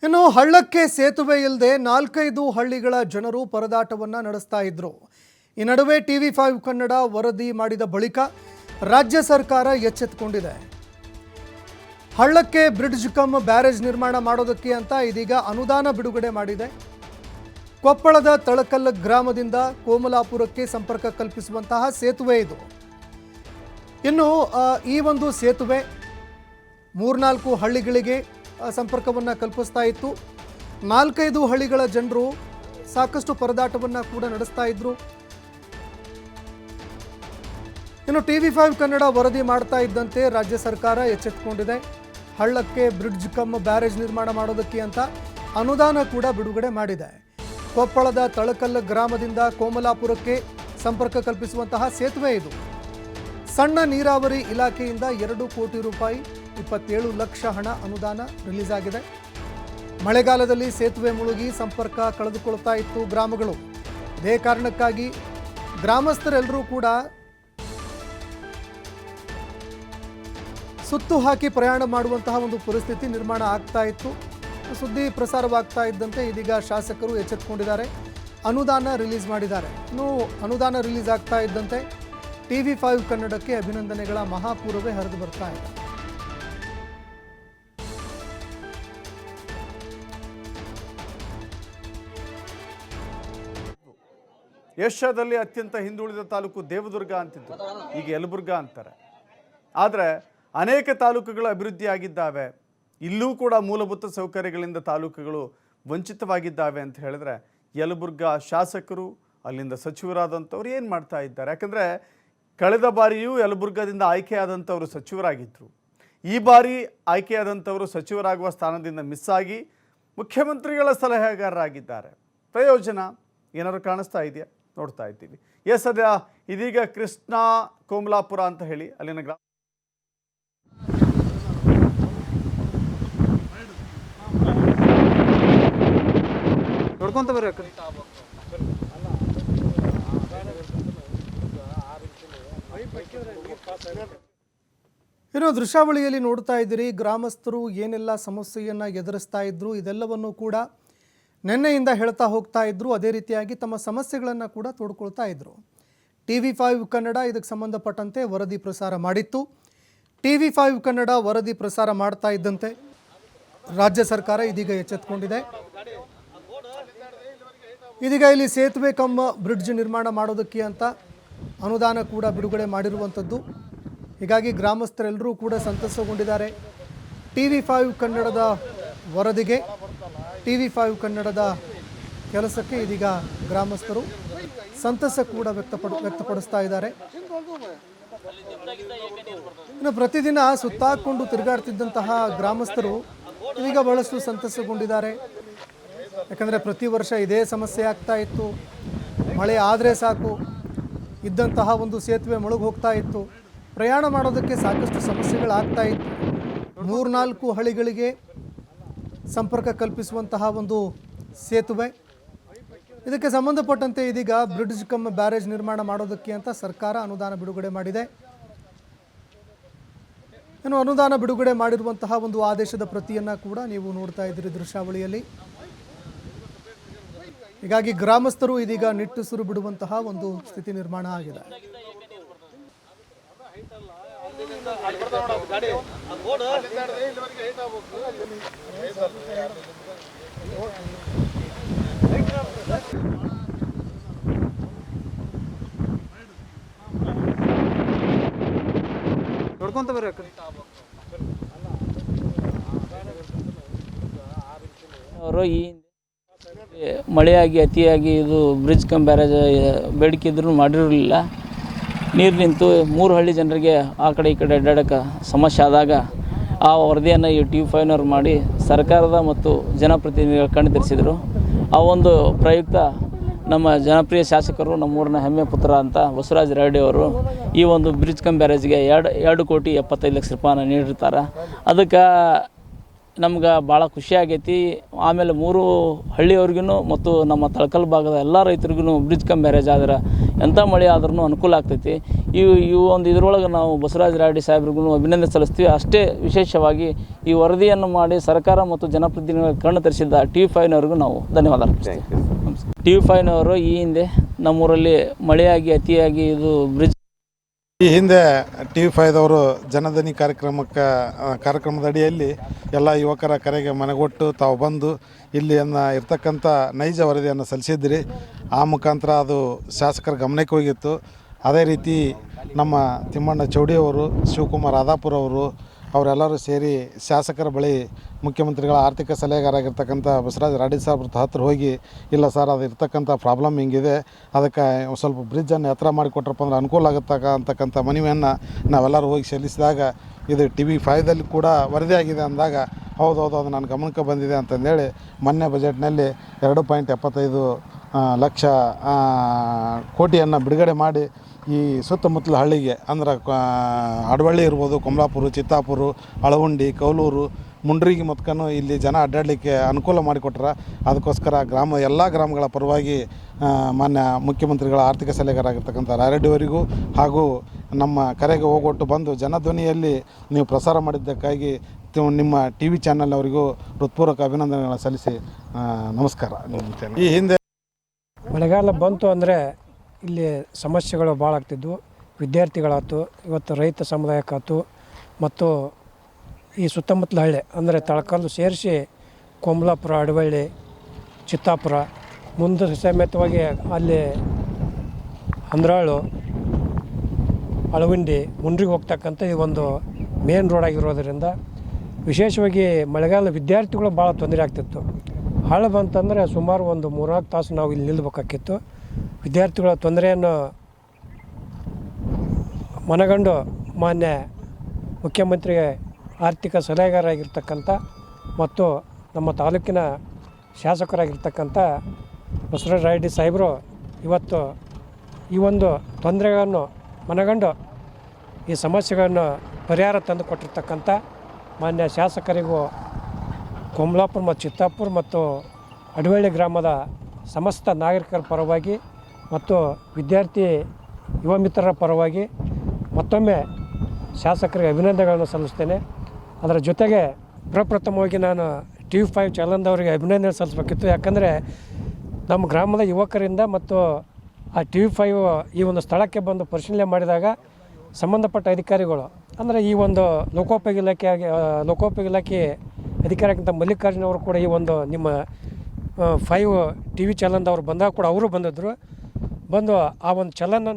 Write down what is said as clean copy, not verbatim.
ಇನ್ನು ಹಳ್ಳಕ್ಕೆ ಸೇತುವೆ ಇಲ್ಲದೆ 4-5 ಹಳ್ಳಿಗಳ ಜನರು ಪರದಾಟವನ್ನು ನಡೆಸ್ತಾ ಇದ್ರು. ಈ ನಡುವೆ TV5 ಕನ್ನಡ ವರದಿ ಮಾಡಿದ ಬಳಿಕ ರಾಜ್ಯ ಸರ್ಕಾರ ಎಚ್ಚೆತ್ತುಕೊಂಡಿದೆ. ಹಳ್ಳಕ್ಕೆ ಬ್ರಿಡ್ಜ್ ಕಮ್ ಬ್ಯಾರೇಜ್ ನಿರ್ಮಾಣ ಮಾಡೋದಕ್ಕೆ ಅಂತ ಇದೀಗ ಅನುದಾನ ಬಿಡುಗಡೆ ಮಾಡಿದೆ. ಕೊಪ್ಪಳದ ತಳಕಲ್ ಗ್ರಾಮದಿಂದ ಕೋಮಲಾಪುರಕ್ಕೆ ಸಂಪರ್ಕ ಕಲ್ಪಿಸುವಂತಹ ಸೇತುವೆ ಇದು. ಇನ್ನು ಈ ಒಂದು ಸೇತುವೆ 3-4 ಹಳ್ಳಿಗಳಿಗೆ ಸಂಪರ್ಕವನ್ನು ಕಲ್ಪಿಸ್ತಾ ಇತ್ತು. 4-5 ಹಳ್ಳಿಗಳ ಜನರು ಸಾಕಷ್ಟು ಪರದಾಟವನ್ನು ಕೂಡ ನಡೆಸ್ತಾ ಇದ್ರು. ಇನ್ನು TV5 ಕನ್ನಡ ವರದಿ ಮಾಡ್ತಾ ಇದ್ದಂತೆ ರಾಜ್ಯ ಸರ್ಕಾರ ಎಚ್ಚೆತ್ತುಕೊಂಡಿದೆ. ಹಳ್ಳಕ್ಕೆ ಬ್ರಿಡ್ಜ್ ಕಮ್ ಬ್ಯಾರೇಜ್ ನಿರ್ಮಾಣ ಮಾಡೋದಕ್ಕೆ ಅಂತ ಅನುದಾನ ಕೂಡ ಬಿಡುಗಡೆ ಮಾಡಿದೆ. ಕೊಪ್ಪಳದ ತಳಕಲ್ ಗ್ರಾಮದಿಂದ ಕೋಮಲಾಪುರಕ್ಕೆ ಸಂಪರ್ಕ ಕಲ್ಪಿಸುವಂತಹ ಸೇತುವೆ ಇದು. ಸಣ್ಣ ನೀರಾವರಿ ಇಲಾಖೆಯಿಂದ 2 ಕೋಟಿ ರೂಪಾಯಿ 27 ಲಕ್ಷ ಹಣ ಅನುದಾನ ರಿಲೀಸ್ ಆಗಿದೆ. ಮಳೆಗಾಲದಲ್ಲಿ ಸೇತುವೆ ಮುಳುಗಿ ಸಂಪರ್ಕ ಕಳೆದುಕೊಳ್ತಾ ಇತ್ತು ಗ್ರಾಮಗಳು. ಇದೇ ಕಾರಣಕ್ಕಾಗಿ ಗ್ರಾಮಸ್ಥರೆಲ್ಲರೂ ಕೂಡ ಸುತ್ತು ಹಾಕಿ ಪ್ರಯಾಣ ಮಾಡುವಂತಹ ಒಂದು ಪರಿಸ್ಥಿತಿ ನಿರ್ಮಾಣ ಆಗ್ತಾ ಇತ್ತು. ಸುದ್ದಿ ಪ್ರಸಾರವಾಗ್ತಾ ಇದ್ದಂತೆ ಇದೀಗ ಶಾಸಕರು ಎಚ್ಚೆತ್ತುಕೊಂಡಿದ್ದಾರೆ, ಅನುದಾನ ರಿಲೀಸ್ ಮಾಡಿದ್ದಾರೆ. ಇನ್ನು ಅನುದಾನ ರಿಲೀಸ್ ಆಗ್ತಾ ಇದ್ದಂತೆ TV5 ಕನ್ನಡಕ್ಕೆ ಅಭಿನಂದನೆಗಳ ಮಹಾಪೂರ್ವೇ ಹರಿದು ಬರ್ತಾ ಇದೆ. ಏಷ್ಯಾದಲ್ಲಿ ಅತ್ಯಂತ ಹಿಂದುಳಿದ ತಾಲೂಕು ದೇವದುರ್ಗ ಅಂತಿತ್ತು, ಈಗ ಯಲಬುರ್ಗಾ ಅಂತಾರೆ. ಆದರೆ ಅನೇಕ ತಾಲೂಕುಗಳು ಅಭಿವೃದ್ಧಿಯಾಗಿದ್ದಾವೆ. ಇಲ್ಲೂ ಕೂಡ ಮೂಲಭೂತ ಸೌಕರ್ಯಗಳಿಂದ ತಾಲೂಕುಗಳು ವಂಚಿತವಾಗಿದ್ದಾವೆ ಅಂತ ಹೇಳಿದ್ರೆ ಯಲಬುರ್ಗಾ ಶಾಸಕರು ಅಲ್ಲಿಂದ ಸಚಿವರಾದಂಥವ್ರು ಏನು ಮಾಡ್ತಾ ಇದ್ದಾರೆ? ಯಾಕಂದರೆ ಕಳೆದ ಬಾರಿಯೂ ಯಲಬುರ್ಗಾದಿಂದ ಆಯ್ಕೆಯಾದಂಥವರು ಸಚಿವರಾಗಿದ್ದರು. ಈ ಬಾರಿ ಆಯ್ಕೆಯಾದಂಥವರು ಸಚಿವರಾಗುವ ಸ್ಥಾನದಿಂದ ಮಿಸ್ ಆಗಿ ಮುಖ್ಯಮಂತ್ರಿಗಳ ಸಲಹೆಗಾರರಾಗಿದ್ದಾರೆ. ಪ್ರಯೋಜನ ಏನಾದ್ರು ಕಾಣಿಸ್ತಾ ಇದೆಯಾ? ನೋಡ್ತಾ ಇದ್ದೀವಿ. ಸದ್ಯ ಇದೀಗ ಕೃಷ್ಣ ಕೋಮಲಾಪುರ ಅಂತ ಹೇಳಿ ಅಲ್ಲಿನ ಗ್ರಾಮ ನೋಡ್ಕೊಂತ ಬರ್ರಿ. ಇನ್ನು ದೃಶ್ಯಾವಳಿಯಲ್ಲಿ ನೋಡ್ತಾ ಇದ್ದೀರಿ, ಗ್ರಾಮಸ್ಥರು ಏನೆಲ್ಲ ಸಮಸ್ಯೆಯನ್ನು ಎದುರಿಸ್ತಾ ಇದ್ರು ಇದೆಲ್ಲವನ್ನು ಕೂಡ ನಿನ್ನೆಯಿಂದ ಹೇಳ್ತಾ ಹೋಗ್ತಾ ಇದ್ರು. ಅದೇ ರೀತಿಯಾಗಿ ತಮ್ಮ ಸಮಸ್ಯೆಗಳನ್ನು ಕೂಡ ತೋಡ್ಕೊಳ್ತಾ ಇದ್ರು. TV5 ಕನ್ನಡ ಇದಕ್ಕೆ ಸಂಬಂಧಪಟ್ಟಂತೆ ವರದಿ ಪ್ರಸಾರ ಮಾಡಿತ್ತು. TV5 ಕನ್ನಡ ವರದಿ ಪ್ರಸಾರ ಮಾಡ್ತಾ ಇದ್ದಂತೆ ರಾಜ್ಯ ಸರ್ಕಾರ ಇದೀಗ ಎಚ್ಚೆತ್ತುಕೊಂಡಿದೆ. ಇದೀಗ ಇಲ್ಲಿ ಸೇತುವೆ ಕಮ್ ಬ್ರಿಡ್ಜ್ ನಿರ್ಮಾಣ ಮಾಡೋದಕ್ಕೆ ಅಂತ ಅನುದಾನ ಕೂಡ ಬಿಡುಗಡೆ ಮಾಡಿರುವಂಥದ್ದು. ಹೀಗಾಗಿ ಗ್ರಾಮಸ್ಥರೆಲ್ಲರೂ ಕೂಡ ಸಂತಸಗೊಂಡಿದ್ದಾರೆ. TV5 ಕನ್ನಡದ ವರದಿಗೆ, TV5 ಕನ್ನಡದ ಕೆಲಸಕ್ಕೆ ಇದೀಗ ಗ್ರಾಮಸ್ಥರು ಸಂತಸ ಕೂಡ ವ್ಯಕ್ತಪಡಿಸ್ತಾ ಇದ್ದಾರೆ. ಇನ್ನು ಪ್ರತಿದಿನ ಸುತ್ತಾಕೊಂಡು ತಿರುಗಾಡ್ತಿದ್ದಂತಹ ಗ್ರಾಮಸ್ಥರು ಇದೀಗ ಬಹಳಷ್ಟು ಸಂತಸಗೊಂಡಿದ್ದಾರೆ. ಯಾಕಂದರೆ ಪ್ರತಿ ವರ್ಷ ಇದೇ ಸಮಸ್ಯೆ ಆಗ್ತಾ ಇತ್ತು. ಮಳೆ ಆದರೆ ಸಾಕು, ಇದ್ದಂತಹ ಒಂದು ಸೇತುವೆ ಮುಳುಗಿ ಹೋಗ್ತಾ ಇತ್ತು. ಪ್ರಯಾಣ ಮಾಡೋದಕ್ಕೆ ಸಾಕಷ್ಟು ಸಮಸ್ಯೆಗಳಾಗ್ತಾ ಇತ್ತು. 3-4 ಹಳ್ಳಿಗಳಿಗೆ ಸಂಪರ್ಕ ಕಲ್ಪಿಸುವಂತಹ ಒಂದು ಸೇತುವೆ. ಇದಕ್ಕೆ ಸಂಬಂಧಪಟ್ಟಂತೆ ಇದೀಗ ಬ್ರಿಡ್ಜ್ ಕಮ್ ಬ್ಯಾರೇಜ್ ನಿರ್ಮಾಣ ಮಾಡೋದಕ್ಕೆ ಅಂತ ಸರ್ಕಾರ ಅನುದಾನ ಬಿಡುಗಡೆ ಮಾಡಿದೆ. ಇನ್ನು ಅನುದಾನ ಬಿಡುಗಡೆ ಮಾಡಿರುವಂತಹ ಒಂದು ಆದೇಶದ ಪ್ರತಿಯನ್ನು ಕೂಡ ನೀವು ನೋಡ್ತಾ ಇದ್ದೀರಿ ದೃಶ್ಯಾವಳಿಯಲ್ಲಿ. ಹೀಗಾಗಿ ಗ್ರಾಮಸ್ಥರು ಇದೀಗ ನಿಟ್ಟುಸಿರು ಬಿಡುವಂತಹ ಒಂದು ಸ್ಥಿತಿ ನಿರ್ಮಾಣ ಆಗಿದೆ. ನೋಡ್ಕೊಂತ ಬರ್ರಿ. ಅವರು ಈ ಮಳೆಯಾಗಿ ಅತಿಯಾಗಿ ಇದು ಬ್ರಿಡ್ಜ್ ಕಮ್ ಬ್ಯಾರೇಜ್ ಬೇಡಿಕೆ ಇದ್ರೂ ಮಾಡಿರಲಿಲ್ಲ. ನೀರು ನಿಂತು 3 ಹಳ್ಳಿ ಜನರಿಗೆ ಆ ಕಡೆ ಈ ಕಡೆ ಅಡ್ಡಾಡೋಕ್ಕೆ ಸಮಸ್ಯೆ ಆದಾಗ ಆ ವರದಿಯನ್ನು ಈ TV5ನವ್ರು ಮಾಡಿ ಸರ್ಕಾರದ ಮತ್ತು ಜನಪ್ರತಿನಿಧಿಗಳ ಕಣ್ತರಿಸಿದರು. ಆ ಒಂದು ಪ್ರಯುಕ್ತ ನಮ್ಮ ಜನಪ್ರಿಯ ಶಾಸಕರು, ನಮ್ಮೂರಿನ ಹೆಮ್ಮೆ ಪುತ್ರ ಅಂತ ಬಸವರಾಜ ರೆಡ್ಡಿ ಅವರು ಈ ಒಂದು ಬ್ರಿಡ್ಜ್ ಕಮ್ ಬ್ಯಾರೇಜ್ಗೆ 2 ಕೋಟಿ 75 ಲಕ್ಷ ರೂಪಾಯಿನ ನೀಡಿರ್ತಾರೆ. ಅದಕ್ಕೆ ನಮ್ಗೆ ಭಾಳ ಖುಷಿ ಆಗೈತಿ. ಆಮೇಲೆ 3 ಹಳ್ಳಿಯವ್ರಿಗೂ ಮತ್ತು ನಮ್ಮ ತಳಕಲ್ ಭಾಗದ ಎಲ್ಲ ರೈತರಿಗೂ ಬ್ರಿಡ್ಜ್ ಕಮ್ ಬ್ಯಾರೇಜ್ ಆದ್ರೆ ಎಂಥ ಮಳೆ ಆದ್ರೂ ಅನುಕೂಲ ಆಗ್ತೈತಿ. ಇವು ಒಂದು ಇದರೊಳಗೆ ನಾವು ಬಸವರಾಜ ರಾಯರೆಡ್ಡಿ ಸಾಹೇಬ್ರಿಗೂ ಅಭಿನಂದನೆ ಸಲ್ಲಿಸ್ತೀವಿ. ಅಷ್ಟೇ ವಿಶೇಷವಾಗಿ ಈ ವರದಿಯನ್ನು ಮಾಡಿ ಸರ್ಕಾರ ಮತ್ತು ಜನಪ್ರತಿನಿಧಿಗಳ ಕಣ್ಣು ತರಿಸಿದ್ದ TV5ನವ್ರಿಗೂ ನಾವು ಧನ್ಯವಾದ ಅರ್ಪಿಸ್ತೀವಿ. TV5ನವರು ಈ ಹಿಂದೆ ನಮ್ಮೂರಲ್ಲಿ ಮಳೆಯಾಗಿ ಅತಿಯಾಗಿ ಇದು ಬ್ರಿಡ್ಜ್ ಈ ಹಿಂದೆ TV5ದವರು ಜನಧನಿ ಕಾರ್ಯಕ್ರಮದ ಅಡಿಯಲ್ಲಿ ಎಲ್ಲ ಯುವಕರ ಕರೆಗೆ ಮನೆಗೊಟ್ಟು ತಾವು ಬಂದು ಇಲ್ಲಿಯನ್ನು ಇರ್ತಕ್ಕಂಥ ನೈಜ ವರದಿಯನ್ನು ಸಲ್ಲಿಸಿದ್ರಿ. ಆ ಮುಖಾಂತರ ಅದು ಶಾಸಕರ ಗಮನಕ್ಕೆ ಹೋಗಿತ್ತು. ಅದೇ ರೀತಿ ನಮ್ಮ ತಿಮ್ಮಣ್ಣ ಚೌಡಿಯವರು, ಶಿವಕುಮಾರ್ ಆದಾಪುರ ಅವರೆಲ್ಲರೂ ಸೇರಿ ಶಾಸಕರ ಬಳಿ ಮುಖ್ಯಮಂತ್ರಿಗಳ ಆರ್ಥಿಕ ಸಲಹೆಗಾರಾಗಿರ್ತಕ್ಕಂಥ ಬಸವರಾಜ ರಾಯರೆಡ್ಡಿ ಸಾಹೇಬ್ರ ಹತ್ರ ಹೋಗಿ, ಇಲ್ಲ ಸರ್ ಅದು ಇರ್ತಕ್ಕಂಥ ಪ್ರಾಬ್ಲಮ್ ಹಿಂಗಿದೆ, ಅದಕ್ಕೆ ಸ್ವಲ್ಪ ಬ್ರಿಡ್ಜನ್ನು ಎತ್ತರ ಮಾಡಿಕೊಟ್ರಪ್ಪ ಅಂದ್ರೆ ಅನುಕೂಲ ಅಂತಕ್ಕಂಥ ಮನವಿಯನ್ನು ನಾವೆಲ್ಲರೂ ಹೋಗಿ ಸಲ್ಲಿಸಿದಾಗ ಇದು TV5ದಲ್ಲಿ ಕೂಡ ವರದಿ ಆಗಿದೆ ಅಂದಾಗ ಹೌದು ಅದು ನನ್ನ ಗಮನಕ್ಕೆ ಬಂದಿದೆ ಅಂತಂದೇಳಿ ಮೊನ್ನೆ ಬಜೆಟ್ನಲ್ಲಿ 2.75 ಲಕ್ಷ ಕೋಟಿಯನ್ನು ಬಿಡುಗಡೆ ಮಾಡಿ ಈ ಸುತ್ತಮುತ್ತಲ ಹಳ್ಳಿಗೆ ಅಂದ್ರೆ ಅಡವಳ್ಳಿ ಇರ್ಬೋದು, ಕೊಮಲಾಪುರ, ಚಿತ್ತಾಪುರ, ಅಳವಂಡಿ, ಕೌಲೂರು, ಮುಂಡ್ರಿಗಿ ಮೊತ್ಕನು ಇಲ್ಲಿ ಜನ ಅಡ್ಡಾಡಲಿಕ್ಕೆ ಅನುಕೂಲ ಮಾಡಿಕೊಟ್ರ. ಅದಕ್ಕೋಸ್ಕರ ಎಲ್ಲ ಗ್ರಾಮಗಳ ಪರವಾಗಿ ಮಾನ್ಯ ಮುಖ್ಯಮಂತ್ರಿಗಳ ಆರ್ಥಿಕ ಸಲಹೆಗಾರಾಗಿರ್ತಕ್ಕಂಥ ರಾಯರೆಡ್ಡಿಯವರಿಗೂ ಹಾಗೂ ನಮ್ಮ ಕರೆಗೆ ಹೋಗೊಟ್ಟು ಬಂದು ಜನಧ್ವನಿಯಲ್ಲಿ ನೀವು ಪ್ರಸಾರ ಮಾಡಿದ್ದಕ್ಕಾಗಿ ನಿಮ್ಮ TV ಚಾನಲ್ನವರಿಗೂ ಹೃತ್ಪೂರ್ವಕ ಅಭಿನಂದನೆಗಳನ್ನು ಸಲ್ಲಿಸಿ ನಮಸ್ಕಾರ. ಈ ಹಿಂದೆ ಮಳೆಗಾಲ ಬಂತು ಅಂದರೆ ಇಲ್ಲಿ ಸಮಸ್ಯೆಗಳು ಭಾಳ ಆಗ್ತಿದ್ವು. ವಿದ್ಯಾರ್ಥಿಗಳಾಯ್ತು, ಇವತ್ತು ರೈತ ಸಮುದಾಯಕ್ಕಾಯ್ತು, ಮತ್ತು ಈ ಸುತ್ತಮುತ್ತಲ ಹಳ್ಳಿ ಅಂದರೆ ತಳಕಲ್ಲು ಸೇರಿಸಿ ಕೊಮಲಾಪುರ, ಅಡವಳ್ಳಿ, ಚಿತ್ತಾಪುರ ಮುಂದೆ ಸಮೇತವಾಗಿ ಅಲ್ಲಿ ಹಂದ್ರಾಳು, ಅಳವಂಡಿ, ಮುಂಡ್ರಿಗೆ ಹೋಗ್ತಕ್ಕಂಥ ಈ ಒಂದು ಮೇನ್ ರೋಡ್ ಆಗಿರೋದರಿಂದ ವಿಶೇಷವಾಗಿ ಮಳೆಗಾಲ ವಿದ್ಯಾರ್ಥಿಗಳು ಭಾಳ ತೊಂದರೆ ಆಗ್ತಿತ್ತು. ಹಳ್ಳ ಬಂತಂದರೆ ಸುಮಾರು ಒಂದು 3-4 ತಾಸು ನಾವು ಇಲ್ಲಿ ನಿಲ್ಲಬೇಕಾಗಿತ್ತು. ವಿದ್ಯಾರ್ಥಿಗಳ ತೊಂದರೆಯನ್ನು ಮನಗಂಡು ಮಾನ್ಯ ಮುಖ್ಯಮಂತ್ರಿಗೆ ಆರ್ಥಿಕ ಸಲಹೆಗಾರಾಗಿರ್ತಕ್ಕಂಥ ಮತ್ತು ನಮ್ಮ ತಾಲೂಕಿನ ಶಾಸಕರಾಗಿರ್ತಕ್ಕಂಥ ಬಸವರಾಜ ರಾಯರೆಡ್ಡಿ ಸಾಹೇಬರು ಇವತ್ತು ಈ ಒಂದು ತೊಂದರೆಗಳನ್ನು ಮನಗಂಡು ಈ ಸಮಸ್ಯೆಗಳನ್ನು ಪರಿಹಾರ ತಂದು ಕೊಟ್ಟಿರ್ತಕ್ಕಂಥ ಮಾನ್ಯ ಶಾಸಕರಿಗೂ ಕೊಮಲಾಪುರ ಮತ್ತು ಚಿತ್ತಾಪುರ ಮತ್ತು ಅಡವಳ್ಳಿ ಗ್ರಾಮದ ಸಮಸ್ತ ನಾಗರಿಕರ ಪರವಾಗಿ ಮತ್ತು ವಿದ್ಯಾರ್ಥಿ ಯುವ ಮಿತ್ರರ ಪರವಾಗಿ ಮತ್ತೊಮ್ಮೆ ಶಾಸಕರಿಗೆ ಅಭಿನಂದನೆಗಳನ್ನು ಸಲ್ಲಿಸ್ತೇನೆ. ಅದರ ಜೊತೆಗೆ ಪ್ರಪ್ರಥಮವಾಗಿ ನಾನು TV5 ಚಾನಲ್ದವರಿಗೆ ಅಭಿನಂದನೆ ಸಲ್ಲಿಸಬೇಕಿತ್ತು. ಯಾಕಂದರೆ ನಮ್ಮ ಗ್ರಾಮದ ಯುವಕರಿಂದ ಮತ್ತು ಆ TV5 ಈ ಒಂದು ಸ್ಥಳಕ್ಕೆ ಬಂದು ಪರಿಶೀಲನೆ ಮಾಡಿದಾಗ ಸಂಬಂಧಪಟ್ಟ ಅಧಿಕಾರಿಗಳು ಅಂದರೆ ಈ ಒಂದು ಲೋಕೋಪಯೋಗಿ ಇಲಾಖೆ ಅಧಿಕಾರಿಗಿಂತ ಮಲ್ಲಿಕಾರ್ಜುನ ಅವರು ಕೂಡ ಈ ಒಂದು ನಿಮ್ಮ 5 TV ಚಾನಲ್ದವ್ರು ಬಂದಾಗ ಕೂಡ ಅವರು ಬಂದಿದ್ದರು. ಬಂದು ಆ ಒಂದು ಚಲನ